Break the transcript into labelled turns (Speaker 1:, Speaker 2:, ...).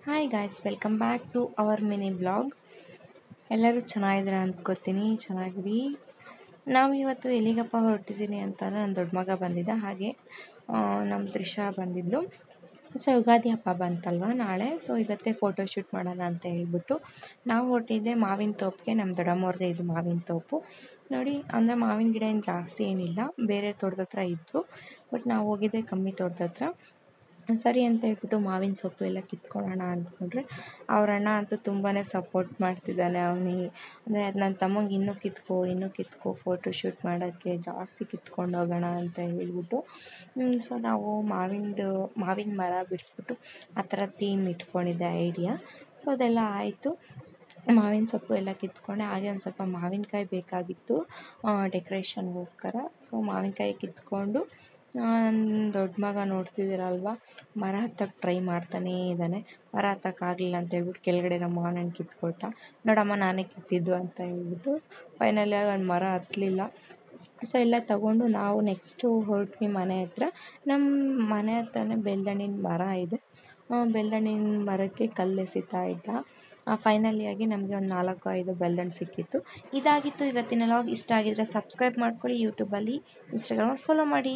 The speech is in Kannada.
Speaker 1: Hi guys, welcome back to our mini blog. ಎಲ್ಲರೂ ಚೆನ್ನಾಗಿದ್ದೀರಾ ಅಂದ್ಕೋತೀನಿ. ಚೆನ್ನಾಗಿರಿ. ನಾವು ಇವತ್ತು ಎಲ್ಲಿಗಪ್ಪ ಹೊರಟಿದ್ದೀನಿ ಅಂತ ನನ್ನ ದೊಡ್ಡ ಮಗ ಬಂದಿದ್ದ, ಹಾಗೆ ನಮ್ಮ ತ್ರಿಷಾ ಬಂದಿದ್ದು. ಸೊ ಯುಗಾದಿ ಹಬ್ಬ ಬಂತಲ್ವ ನಾಳೆ, ಸೊ ಇವತ್ತೇ ಫೋಟೋಶೂಟ್ ಮಾಡೋಣ ಅಂತ ಹೇಳ್ಬಿಟ್ಟು ನಾವು ಹೊರಟಿದ್ದೆ ಮಾವಿನ ತೋಪಿಗೆ. ನಮ್ಮ ದೊಡ್ಡಮ್ಮವ್ರದ್ದೇ ಇದು ಮಾವಿನ ತೋಪು ನೋಡಿ. ಅಂದರೆ ಮಾವಿನ ಗಿಡ ಏನು ಜಾಸ್ತಿ ಏನಿಲ್ಲ, ಬೇರೆ ತೋಟದ ಹತ್ರ ಇತ್ತು, ಬಟ್ ನಾವು ಹೋಗಿದ್ದೆ ಕಮ್ಮಿ ತೋಟದ ಹತ್ರ. ಸರಿ ಅಂತ ಹೇಳ್ಬಿಟ್ಟು ಮಾವಿನ ಸೊಪ್ಪು ಎಲ್ಲ ಕಿತ್ಕೊಳ್ಳೋಣ ಅಂದ್ಕೊಂಡ್ರೆ ಅವ್ರ ಅಣ್ಣ ಅಂತೂ ತುಂಬಾ ಸಪೋರ್ಟ್ ಮಾಡ್ತಿದ್ದಾನೆ. ಅವನಿಗೆ ಅಂದರೆ ನನ್ನ ತಮ್ಮಂಗೆ ಇನ್ನೂ ಕಿತ್ಕೋ ಫೋಟೋಶೂಟ್ ಮಾಡೋಕ್ಕೆ, ಜಾಸ್ತಿ ಕಿತ್ಕೊಂಡು ಹೋಗೋಣ ಅಂತ ಹೇಳ್ಬಿಟ್ಟು. ಸೊ ನಾವು ಮಾವಿನ ಮರ ಬಿಡಿಸ್ಬಿಟ್ಟು ಆ ಥರ ಥೀಮ್ ಇಟ್ಕೊಂಡಿದ್ದೆ ಐಡಿಯಾ. ಸೊ ಅದೆಲ್ಲ ಆಯಿತು. ಮಾವಿನ ಸೊಪ್ಪು ಎಲ್ಲ ಕಿತ್ಕೊಂಡೆ. ಹಾಗೆ ಒಂದು ಸ್ವಲ್ಪ ಮಾವಿನಕಾಯಿ ಬೇಕಾಗಿತ್ತು ಡೆಕೋರೇಷನ್ಗೋಸ್ಕರ. ಸೊ ಮಾವಿನಕಾಯಿ ಕಿತ್ಕೊಂಡು ನನ್ನ ದೊಡ್ಡ ಮಗ ನೋಡ್ತಿದ್ದೀರಲ್ವ, ಮರ ಹತ್ತಕ್ಕೆ ಟ್ರೈ ಮಾಡ್ತಾನೇ ಇದ್ದಾನೆ. ಮರ ಹತ್ತಕ್ಕಾಗಲಿಲ್ಲ ಅಂತ ಹೇಳ್ಬಿಟ್ಟು ಕೆಳಗಡೆ ನಮ್ಮ ಮಾವನಣ್ಣ ಕಿತ್ಕೊಟ್ಟ. ನೋಡಮ್ಮ ನಾನೇ ಕಿತ್ತಿದ್ದು ಅಂತ ಹೇಳ್ಬಿಟ್ಟು ಫೈನಲಿ ಆಗಿ ಒಂದು ಮರ ಹತ್ತಲಿಲ್ಲ. ಸೊ ಎಲ್ಲ ತೊಗೊಂಡು ನಾವು ನೆಕ್ಸ್ಟು ಹೊರಟ್ವಿ ಮನೆ ಹತ್ರ. ನಮ್ಮ ಮನೆ ಹತ್ರನೇ ಬೆಲ್ದಣ್ಣಿನ ಮರ ಇದೆ. ಬೆಲ್ದಣ್ಣಿನ ಮರಕ್ಕೆ ಕಲ್ಲೆಸಿತಾ ಇದ್ದ. ಫೈನಲಿಯಾಗಿ ನಮಗೆ ಒಂದು 4-5 ಬೆಲ್ದಣ್ಣು ಸಿಕ್ಕಿತ್ತು. ಇದಾಗಿತ್ತು ಇವತ್ತಿನ ವ್ಲಾಗ್. ಇಷ್ಟ ಆಗಿದ್ರೆ ಸಬ್ಸ್ಕ್ರೈಬ್ ಮಾಡ್ಕೊಳ್ಳಿ ಯೂಟ್ಯೂಬಲ್ಲಿ, ಇನ್ಸ್ಟಾಗ್ರಾಮಲ್ಲಿ ಫಾಲೋ ಮಾಡಿ.